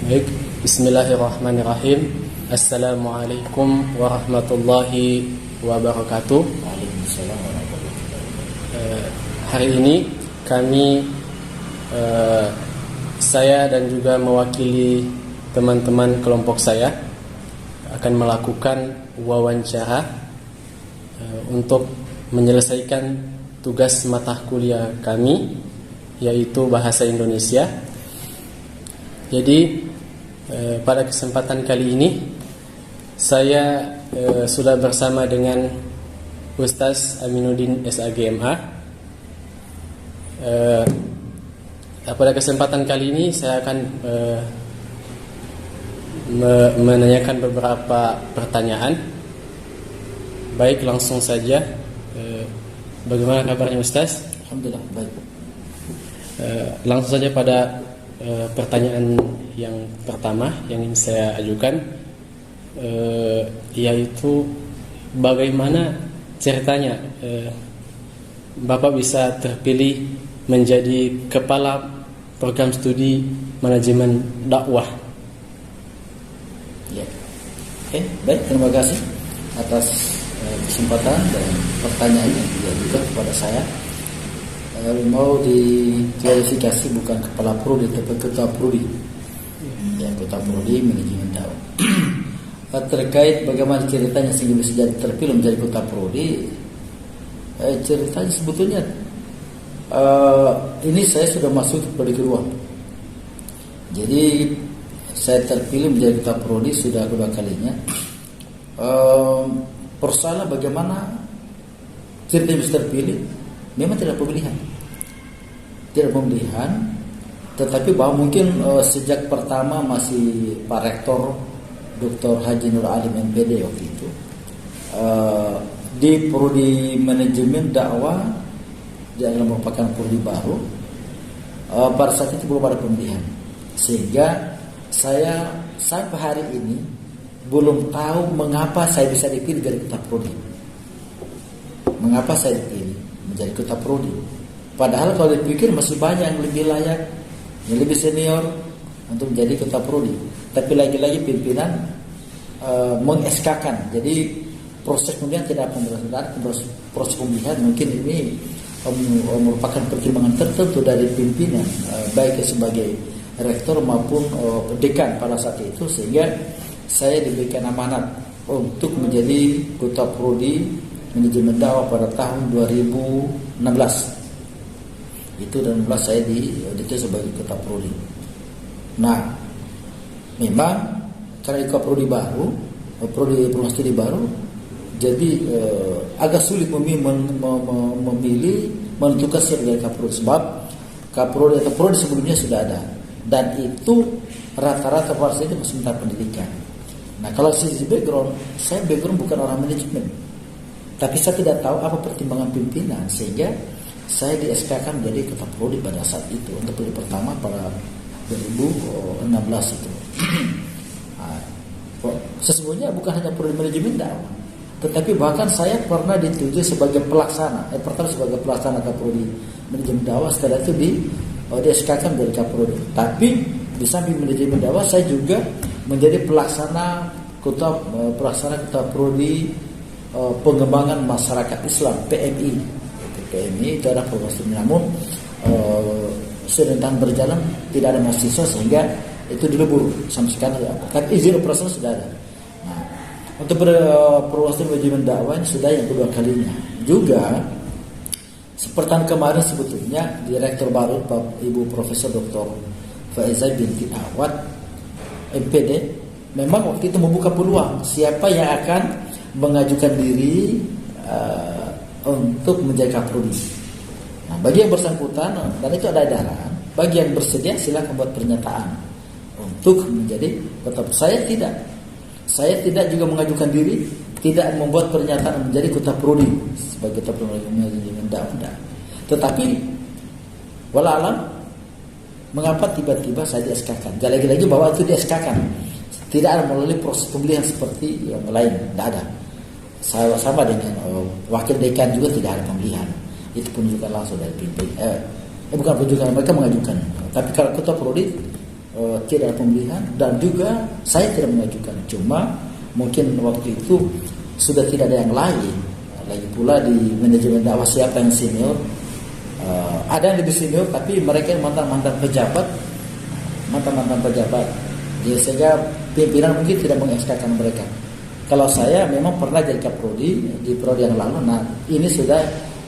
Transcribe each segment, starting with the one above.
Baik, bismillahirrahmanirrahim. Assalamualaikum warahmatullahi wabarakatuh. Waalaikumsalam warahmatullahi wabarakatuh. Hari ini kami, saya dan juga mewakili teman-teman kelompok saya akan melakukan wawancara untuk menyelesaikan tugas mata kuliah kami, yaitu Bahasa Indonesia. Jadi pada kesempatan kali ini saya sudah bersama dengan Ustaz Aminuddin SAGMA. Pada kesempatan kali ini saya akan menanyakan beberapa pertanyaan. Baik, langsung saja. Bagaimana kabarnya Ustaz? Alhamdulillah baik. Langsung saja pada pertanyaan yang pertama yang ingin saya ajukan, yaitu bagaimana ceritanya Bapak bisa terpilih menjadi kepala program studi manajemen dakwah? Ya. Oke, baik, terima kasih atas kesempatan dan pertanyaan yang diajukan kepada saya. Mau diklarifikasi, bukan kepala prodi tapi ketua prodi. Ya, ketua prodi manajemen dakwah. Terkait bagaimana ceritanya sehingga bisa jadi terpilih menjadi ketua prodi, ceritanya sebetulnya ini saya sudah masuk ke prodi kedua. Jadi saya terpilih menjadi ketua prodi sudah kedua kalinya. Persoalan bagaimana ceritanya bisa terpilih, memang tidak pemilihan, tetapi bahwa mungkin sejak pertama masih Pak Rektor Dr. Haji Nur Alim MPD waktu itu di prodi manajemen dakwah, dia merupakan prodi baru. Pada saat itu belum ada pemilihan, sehingga saya sampai hari ini belum tahu mengapa saya bisa dipilih dari ketua prodi. Mengapa saya dipilih menjadi ketua prodi? Padahal kalau dipikir masih banyak yang lebih layak, yang lebih senior untuk menjadi ketua prodi. Tapi lagi-lagi pimpinan meng-SK-kan. Jadi proses pemilihan tidak pemilihan, proses pemilihan mungkin ini merupakan pertimbangan tertentu dari pimpinan, baik sebagai rektor maupun dekan pada saat itu, sehingga saya diberikan amanat untuk menjadi ketua prodi manajemen dakwah pada tahun 2016. Itu 2016 saya ditulis sebagai ketua prodi. Nah, memang karena ketua prodi baru, prodi program studi baru, jadi agak sulit memilih menentukan siapa dari kaprodi, sebab kaprodi atau prodi sebelumnya sudah ada, dan itu rata-rata pada saat itu masih minta pendidikan. Nah, kalau sisi background, saya background bukan orang manajemen, tapi saya tidak tahu apa pertimbangan pimpinan sehingga saya di-SK-kan menjadi ketua prodi pada saat itu untuk periode pertama pada 2016 itu. Sesungguhnya bukan hanya prodi manajemen dakwah, tetapi bahkan saya pernah dituju sebagai pelaksana. Pertama sebagai pelaksana kaprodi manajemen dakwah, setelah itu di-SK-kan menjadi kaprodi. Tapi di samping manajemen dakwah, saya juga menjadi pelaksana ketua prodi pengembangan masyarakat Islam, PMI. PMI itu adalah program studi, namun sedang berjalan tidak ada mahasiswa sehingga itu dilebur sampai sekarang. Kan izin operasional sudah ada. Nah, untuk program studi manajemen dakwah ini sudah yang kedua kalinya. Juga seperti kemarin sebetulnya direktur baru Ibu Profesor Dr. Faizah binti Awad MPD memang waktu itu membuka peluang siapa yang akan mengajukan diri untuk menjadi kaprodi. Nah, bagi yang bersangkutan, dan itu ada edaran, bagi yang bersedia silakan buat pernyataan untuk menjadi ketua. Saya tidak juga mengajukan diri, tidak membuat pernyataan menjadi ketua prodi sebagai ketua prodi manajemen dakwah. Tetapi wala alam, mengapa tiba-tiba saya di-SK-kan? Lagi-lagi bahwa itu di-SK-kan, tidak ada melalui proses pemilihan seperti yang lain, tidak ada. Saya sama dengan wakil dekan juga tidak ada pemilihan. Itu penunjukan langsung dari pimpinan. Bukan penunjukan, mereka mengajukan. Tapi kalau ketua prodi tidak ada pemilihan, dan juga saya tidak mengajukan. Cuma mungkin waktu itu sudah tidak ada yang lain. Lagi pula di manajemen dakwah siapa yang senior? Ada yang lebih senior, tapi mereka yang mantan pejabat. Jadi sehingga pimpinan mungkin tidak mengeskakan mereka. Kalau saya memang pernah jadi kaprodi di periode yang lalu. Nah, ini sudah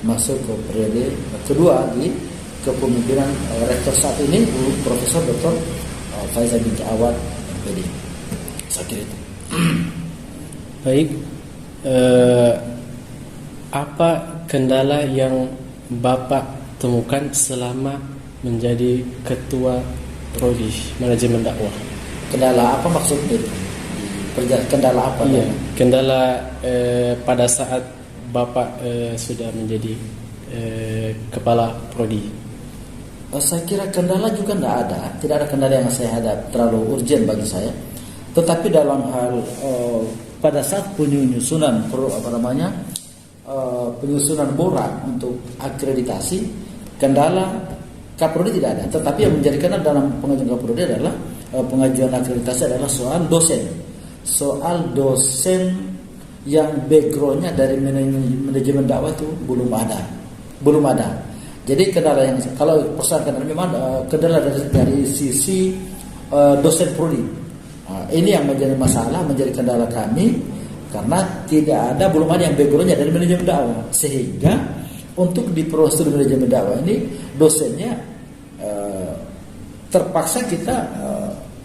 masuk ke periode kedua di kepemimpinan rektor saat ini, Profesor Dr. Faizal bin Awad MPD. Saya kira itu. Baik, apa kendala yang Bapak temukan selama menjadi ketua prodi manajemen dakwah? Kendala apa maksudnya? Kendala apa? Iya, kendala pada saat Bapak sudah menjadi kepala prodi. Saya kira kendala juga tidak ada kendala yang saya hadap terlalu urgent bagi saya. Tetapi dalam hal pada saat penyusunan penyusunan borak untuk akreditasi, kendala kaprodi tidak ada. Tetapi yang menjadi kendala dalam pengajuan kaprodi adalah pengajuan akreditasi adalah soal dosen yang backgroundnya dari manajemen dakwah itu belum ada. Jadi kendala yang kalau persoalan memang kendala dari sisi dosen prodi. Ini yang menjadi masalah, menjadi kendala kami karena belum ada yang backgroundnya dari manajemen dakwah, sehingga untuk di proses manajemen dakwah ini dosennya terpaksa kita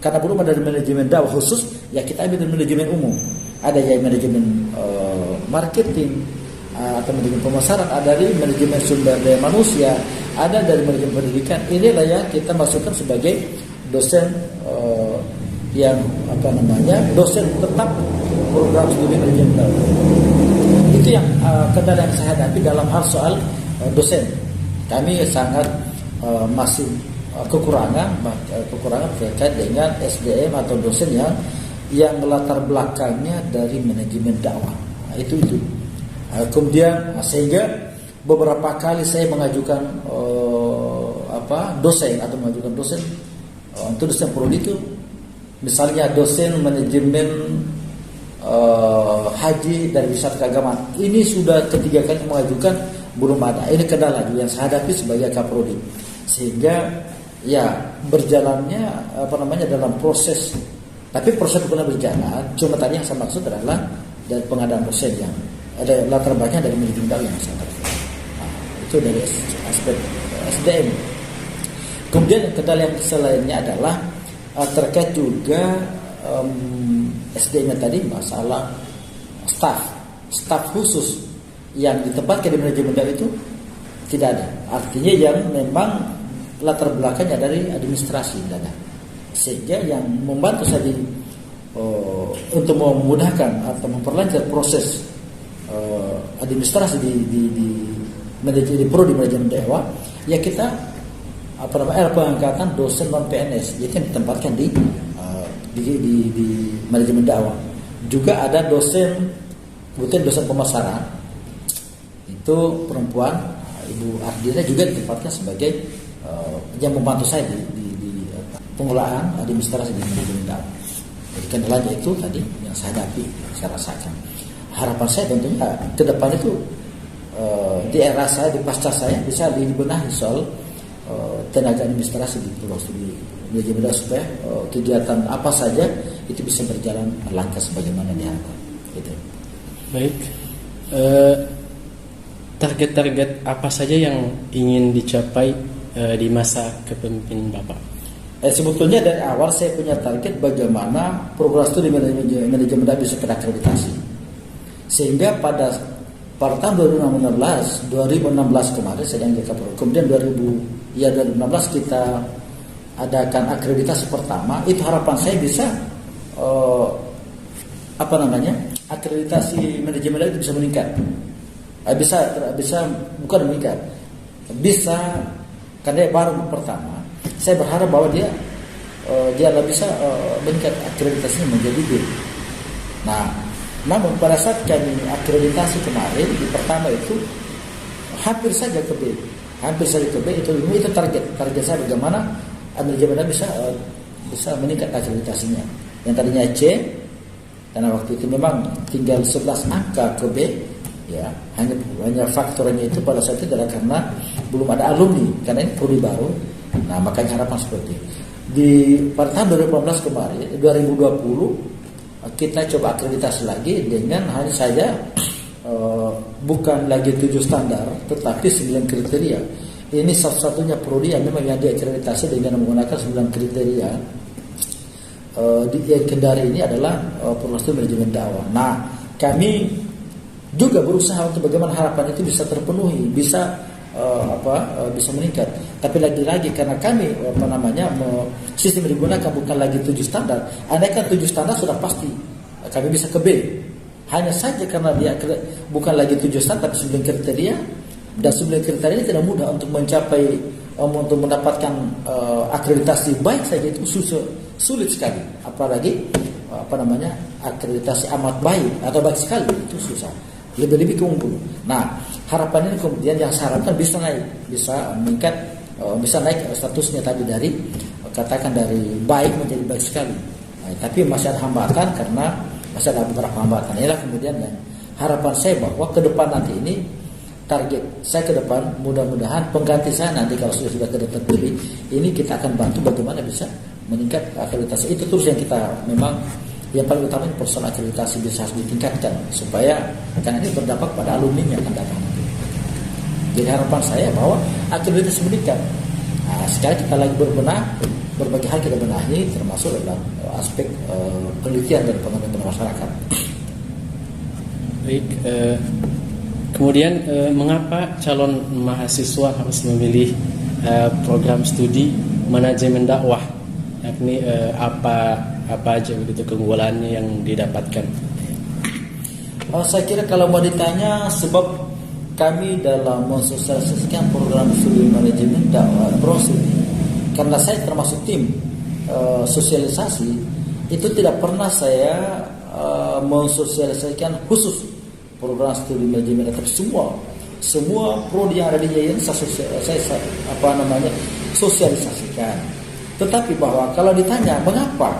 karena belum ada manajemen dakwah khusus, ya kita ambil manajemen umum. Ada yang manajemen marketing, atau manajemen pemasaran, ada dari manajemen sumber daya manusia, ada dari manajemen pendidikan. Inilah yang kita masukkan sebagai dosen dosen tetap program studi manajemen dakwah. Itu yang kendala yang saya hadapi dalam hal soal dosen. Kami sangat masih kekurangan terkait dengan SDM atau dosen yang latar belakangnya dari manajemen dakwah. Itu. Kemudian sehingga beberapa kali saya mengajukan dosen untuk dosen prodi itu, misalnya dosen manajemen haji dari wisata keagamaan. Ini sudah ketiga kali mengajukan, belum ada. Ini kendala yang saya hadapi sebagai kaprodi, sehingga ya berjalannya dalam proses. Tapi proses bukan berjalan. Cuma tadi yang saya maksud adalah dari pengadaan dosen yang ada latar belakangnya dari manajemen dakwah yang sangat. Itu dari aspek SDM. Kemudian kendala yang selainnya adalah terkait juga SDM-nya tadi, masalah staff khusus yang ditempatkan di manajemen dakwah itu tidak ada. Artinya yang memang latar belakangnya dari administrasi tidak ada. Sehingga yang membantu saja untuk memudahkan atau memperlancar proses administrasi di prodi manajemen dakwah, ya kita pengangkatan dosen non PNS, yaitu yang ditempatkan di manajemen dakwah. Juga ada dosen pemasaran, itu perempuan, Ibu Ardina juga ditempatkan sebagai yang membantu saya di pengelolaan administrasi di manajemen dakwah. Jadi kendalanya itu tadi yang saya hadapi, saya rasakan. Harapan saya tentunya ke depan itu di era saya, di pasca saya bisa dibenahi soal tenaga administrasi di manajemen dakwah, supaya kegiatan apa saja itu bisa berjalan lancar sebagaimana diharapkan. Gitu. Baik. Target-target apa saja yang ingin dicapai di masa kepemimpinan Bapak? Sebetulnya dari awal saya punya target bagaimana program studi manajemen dakwah bisa terakreditasi, sehingga pada tahun 2016 kemarin saya dianggap kapolri. Kemudian 2016 kita adakan akreditasi pertama. Itu harapan saya bisa akreditasi manajemen dakwah bisa meningkat. Bisa bukan meningkat, bisa, karena baru pertama. Saya berharap bahwa dia bisa meningkat akreditasinya menjadi B. Nah, namun pada saat kami akreditasi kemarin di pertama itu hampir saja ke B, itu target saya bagaimana manajemen bisa bisa meningkat akreditasinya. Yang tadinya C, karena waktu itu memang tinggal 11 angka ke B, ya hanya faktornya itu pada saat itu adalah karena belum ada alumni, karena ini prodi baru. Nah makanya harapan seperti itu. Pada tahun 2018 kemarin, 2020 kita coba akreditasi lagi dengan hanya saja bukan lagi 7 standar, tetapi 9 kriteria. Ini satu-satunya prodi yang memang yang diakreditasi dengan menggunakan 9 kriteria. Yang Kendari ini adalah Program Studi Manajemen Dakwah. Nah, kami juga berusaha untuk bagaimana harapan itu bisa terpenuhi, bisa bisa meningkat. Tapi lagi-lagi karena kami sistem yang digunakan bukan lagi 7 standar. Andaikan 7 standar sudah pasti kami bisa ke B. Hanya saja karena dia bukan lagi 7 standar tapi 9 kriteria, dan 9 kriteria ini tidak mudah untuk mencapai untuk mendapatkan akreditasi baik saja itu sulit sekali. Apalagi akreditasi amat baik atau baik sekali itu susah. Lebih-lebih keunggul. Nah, harapan ini kemudian yang saya harapkan bisa meningkat, bisa naik statusnya tadi dari katakan dari baik menjadi baik sekali. Nah, tapi masih ada hambatan karena masih ada beberapa hambatan. Inilah kemudian harapan saya bahwa ke depan nanti ini target saya ke depan mudah-mudahan pengganti saya nanti kalau sudah terpilih ini kita akan bantu bagaimana bisa meningkat akreditasi. Itu terus yang kita memang yang paling utama persoalan akreditasi bisa harus ditingkatkan supaya karena ini berdampak pada alumni yang akan datang. Jadi harapan saya bahwa akreditasi meningkat. Nah, sekarang kita lagi berbagai hal kita benahi termasuk dalam aspek penelitian dan pengembangan masyarakat. Baik, kemudian mengapa calon mahasiswa harus memilih program studi manajemen dakwah? Yakni apa aja begitu keunggulannya yang didapatkan? Saya kira kalau mau ditanya sebab kami dalam mensosialisasikan program studi manajemen dakwah proses, karena saya termasuk tim sosialisasi itu tidak pernah saya mensosialisasikan khusus program studi manajemen, tapi semua prodi yang ada di IAIN saya sosialisasikan. Tetapi bahwa kalau ditanya mengapa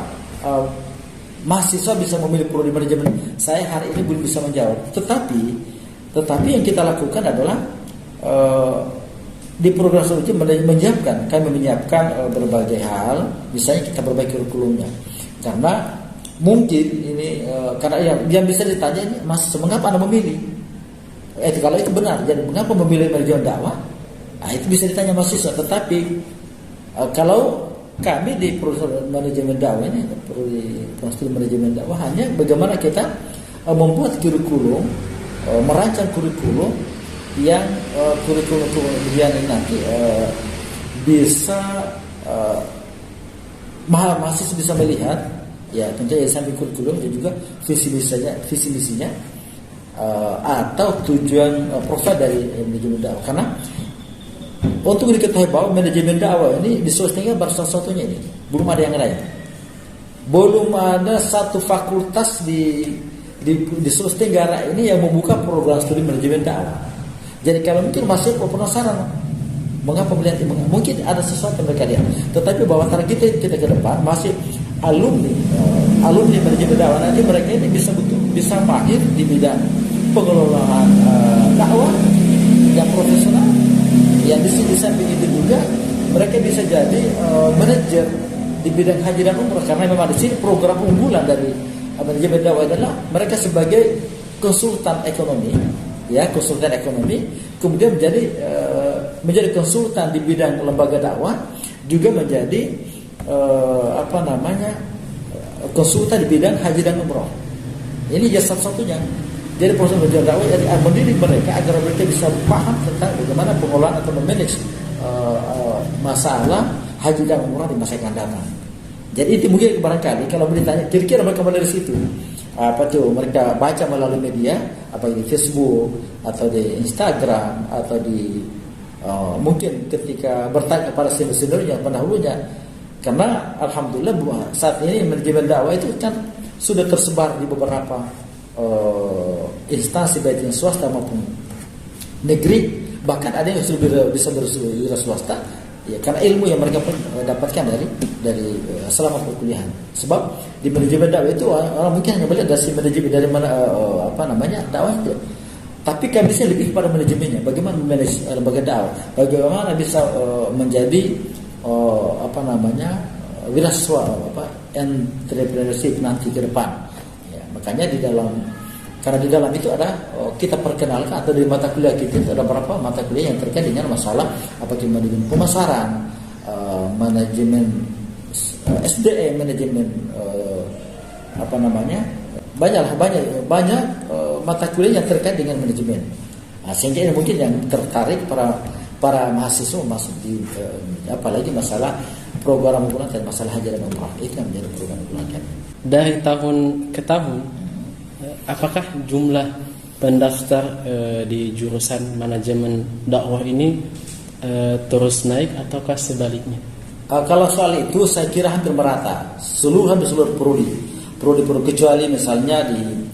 mahasiswa bisa memilih prodi manajemen, saya hari ini belum bisa menjawab. Tetapi yang kita lakukan adalah di program studi kami menyiapkan berbagai hal, misalnya kita perbaiki kurikulumnya. Karena mungkin ini karena yang bisa ditanya ini, Mas, mengapa Anda memilih? Kalau itu benar, jadi mengapa memilih manajemen dakwah? Nah, itu bisa ditanya mahasiswa. Tetapi kalau kami di program manajemen dakwah ini, prodi manajemen dakwah hanya bagaimana kita membuat kurikulum, merancang kurikulum yang kurikulum kemudian nanti bisa mahasiswa bisa melihat, ya tentunya samping kurikulum dan juga visi misinya atau tujuan profil dari manajemen dakwah. Karena untuk diketahui bahwa manajemen dakwah ini di Sulawesi Tenggara baru satu-satunya ini, belum ada yang lain. Belum ada satu fakultas di Sulawesi Tenggara ini yang membuka program studi manajemen dakwah. Jadi kalau mungkin masih penasaran mengapa melihat ini, mungkin ada sesuatu yang mereka lihat. Tetapi bahwa target kita ke depan masih alumni manajemen dakwah, nanti mereka ini bisa mahir di bidang pengelolaan dakwah yang profesional. Yang di samping itu juga mereka bisa jadi manajer di bidang haji dan umrah, karena memang di sini program unggulan dari manajemen dakwah adalah mereka sebagai konsultan ekonomi, kemudian menjadi konsultan di bidang lembaga dakwah, juga menjadi konsultan di bidang haji dan umrah. Ini jasa satu-satunya. Jadi proses manajemen dakwah jadi mendidik mereka agar mereka bisa paham tentang bagaimana pengelolaan atau memanage masalah haji dan umrah di masa yang akan datang. Jadi itu mungkin barangkali kalau ditanya kira-kira mereka dari situ mereka baca melalui media, apa di Facebook atau di Instagram atau di mungkin ketika bertanya kepada senior-seniornya pendahulunya, karena alhamdulillah saat ini manajemen dakwah itu kan sudah tersebar di beberapa instansi baik yang swasta maupun negeri, bahkan ada yang sudah bisa berwira swasta Ya, karena ilmu yang mereka dapatkan dari selama perkuliahan. Sebab di manajemen dakwah itu orang mungkin hanya melihat dari manajemen dari mana dakwah itu. Tapi kami bisa lebih kepada manajemennya. Bagaimana memanage lembaga dakwah? Bagaimana bisa menjadi wiraswa entrepreneurship nanti ke depan. Ya, makanya karena di dalam itu ada kita perkenalkan atau di mata kuliah kita itu ada beberapa mata kuliah yang terkait dengan masalah apakah manajemen pemasaran, manajemen SDM, manajemen banyak mata kuliah yang terkait dengan manajemen. Nah, sehingga ini mungkin yang tertarik para mahasiswa masuk di apalagi masalah program unggulan dan masalah haji dan umrah itu yang menjadi program unggulan kami. Dari tahun ke tahun, apakah jumlah pendaftar di jurusan manajemen dakwah ini terus naik ataukah sebaliknya? Kalau soal itu saya kira hampir merata, hampir seluruh prodi kecuali misalnya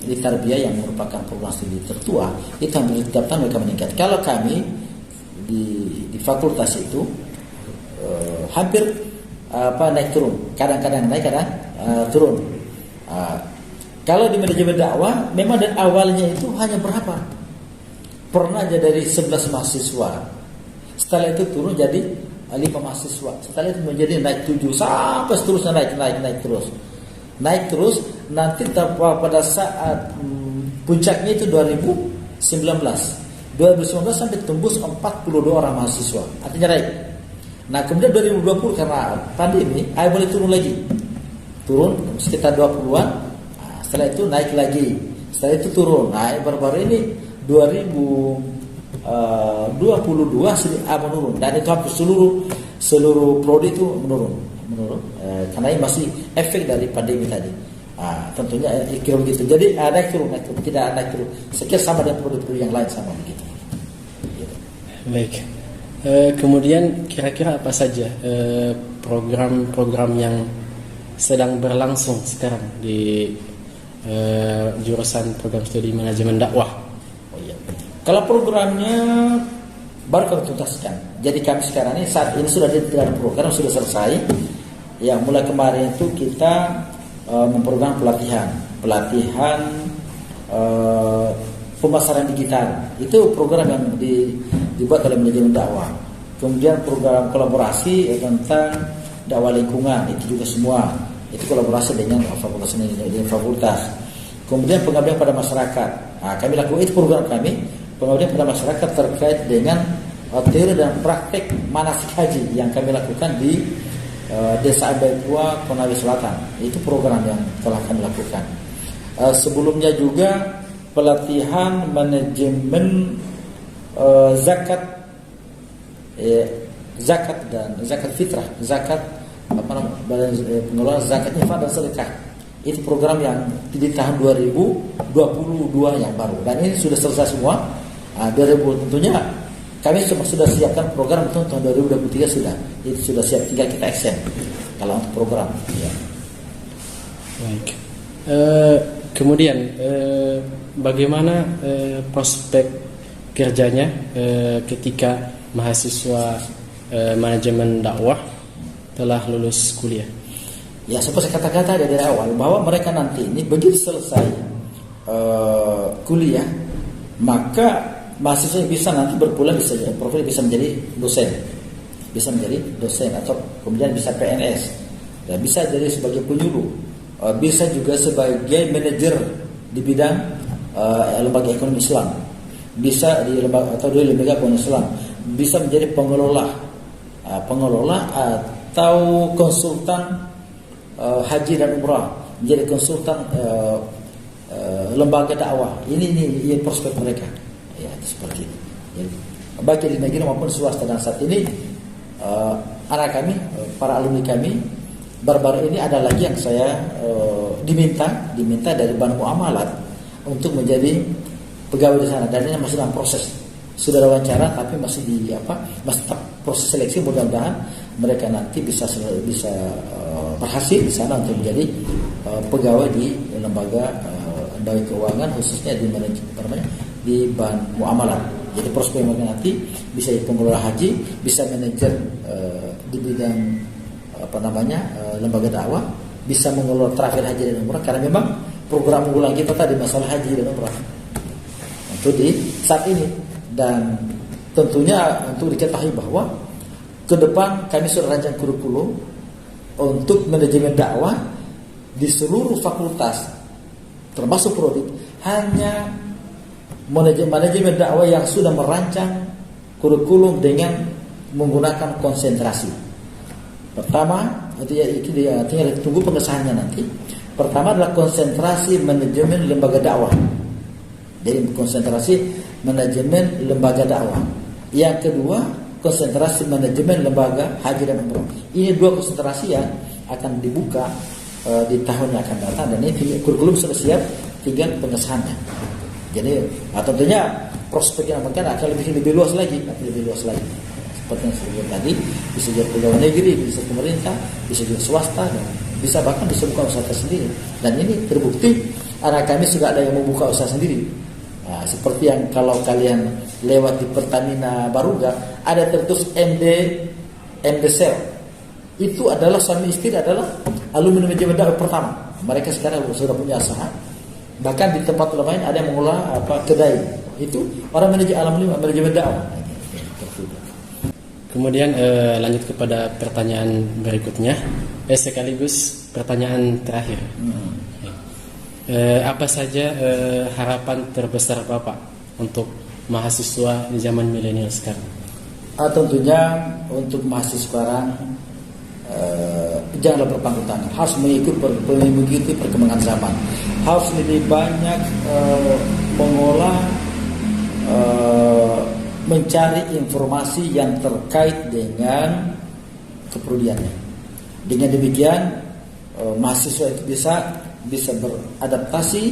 di tarbiyah yang merupakan program studi tertua itu hampir setiap tahun mereka meningkat. Kalau kami di fakultas itu hampir naik turun, kadang-kadang naik, kadang turun. Kalau di manajemen dakwah memang dari awalnya itu hanya berapa? Pernah aja dari 11 mahasiswa. Setelah itu turun jadi 5 mahasiswa. Setelah itu menjadi naik 7 sampai seterusnya naik terus. Naik terus nanti pada saat puncaknya itu 2019 sampai tembus 42 orang mahasiswa. Artinya naik. Nah, kemudian 2020 karena pandemi, boleh turun lagi. Turun sekitar 20-an. Setelah itu naik lagi. Setelah itu turun. Nah, baru-baru ini 2022 menurun. Dan itu hampir seluruh prodi itu menurun. Karena ini masih efek dari pandemi tadi. Tentunya kira begitu. Jadi naik turun, tidak naik turun. Sekian sama dengan prodi-prodi yang lain sama begitu. Baik. Kemudian kira-kira apa saja program-program yang sedang berlangsung sekarang di jurusan program studi manajemen dakwah? Kalau programnya baru kami tuntaskan. Jadi kami sekarang ini saat ini sudah ada program sudah selesai. Ya, mulai kemarin itu kita memprogram pelatihan pemasaran digital. Itu program yang dibuat oleh manajemen dakwah. Kemudian program kolaborasi tentang dakwah lingkungan itu juga semua. Itu kolaborasi dengan fakultas. Kemudian pengabdian pada masyarakat. Kami lakukan itu program kami pengabdian pada masyarakat terkait dengan teori dan praktek manasik haji yang kami lakukan di Desa Ambaitua, Konawe Selatan. Itu program yang telah kami lakukan. Sebelumnya juga pelatihan manajemen zakat dan zakat fitrah, pengelolaan zakat infak dan sedekah. Itu program yang di tahun 2022 yang baru dan ini sudah selesai semua. 2000 tentunya kami sudah siapkan program untuk tahun 2023 sudah. Itu sudah siap, tinggal kita action kalau untuk program. Ya. Baik. Kemudian bagaimana prospek kerjanya ketika mahasiswa manajemen dakwah telah lulus kuliah? Ya, seperti saya kata-kata dari awal bahwa mereka nanti ini begitu selesai kuliah, maka mahasiswa bisa nanti berpulang bisa menjadi dosen atau kemudian bisa PNS, ya, bisa jadi sebagai penyuluh, bisa juga sebagai manajer di bidang lembaga ekonomi Islam, bisa di lembaga ekonomi Islam, bisa menjadi pengelola atau konsultan haji dan umrah, menjadi konsultan lembaga dakwah. Ini prospek mereka. Ya, seperti itu. Jadi, baik di negeri maupun swasta. Dan saat ini anak kami, para alumni kami, baru-baru ini ada lagi yang saya diminta dari Ban Muamalat untuk menjadi pegawai di sana. Dan ini masih dalam proses. Sudah ada wawancara, tapi masih masih proses seleksi. Mudah-mudahan mereka nanti bisa berhasil di sana untuk menjadi pegawai di lembaga keuangan, khususnya di Ban Muamalat. Jadi prospek mereka nanti bisa jadi pengelola haji, bisa manajer di bidang lembaga dakwah, bisa mengelola travel haji dan umrah, karena memang program unggulan kita tadi masalah haji dan umrah untuk di saat ini. Dan tentunya untuk diketahui bahwa ke depan kami sudah rancang kurikulum untuk manajemen dakwah di seluruh fakultas termasuk prodi, hanya manajemen dakwah yang sudah merancang kurikulum dengan menggunakan konsentrasi. Pertama, tinggal tunggu pengesahannya nanti. Pertama adalah konsentrasi manajemen lembaga dakwah. Jadi konsentrasi manajemen lembaga dakwah. Yang kedua, konsentrasi manajemen lembaga haji dan umrah. Ini dua konsentrasi yang akan dibuka di tahun yang akan datang, dan ini kurikulum sudah siap, tinggal pengesahannya. Jadi tentunya prospek yang akan lebih luas lagi, seperti yang saya bilang tadi, bisa jadi pegawai negeri, bisa pemerintah, bisa juga swasta, dan bisa bahkan bisa buka usaha sendiri. Dan ini terbukti anak kami sudah ada yang membuka usaha sendiri. Nah, seperti yang kalau kalian lewat di Pertamina Baruga, ada tertulis MD Cell. Itu adalah suami istri, adalah alumni manajemen dakwah pertama. Mereka sekarang sudah punya usaha. Bahkan di tempat lain ada yang mengelola kedai. Itu orang manajemen dakwah. Kemudian lanjut kepada pertanyaan berikutnya, sekaligus pertanyaan terakhir. Apa saja harapan terbesar Bapak untuk mahasiswa di zaman milenial sekarang? Tentunya untuk mahasiswa sekarang janganlah berpangku tangan, harus mengikuti perkembangan zaman, harus lebih banyak mengolah, mencari informasi yang terkait dengan keprodiannya. Dengan demikian mahasiswa itu bisa beradaptasi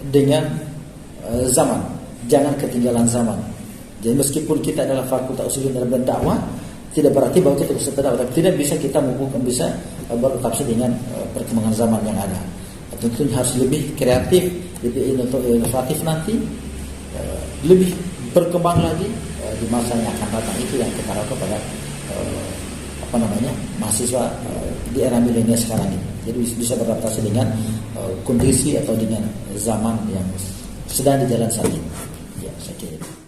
dengan zaman, jangan ketinggalan zaman. Jadi meskipun kita adalah fakultas usul dan dakwah, tidak berarti bahwa kita bisa dakwah, tapi tidak bisa kita bisa beradaptasi dengan perkembangan zaman yang ada. Tentunya harus lebih kreatif, lebih inovatif nanti, lebih berkembang lagi di masa yang akan datang. Itu yang kita harapkan pada mahasiswa di era milenial sekarang ini. Jadi bisa beradaptasi dengan kondisi atau dengan zaman yang sedang di jalan saat ini. Ya, saya kira.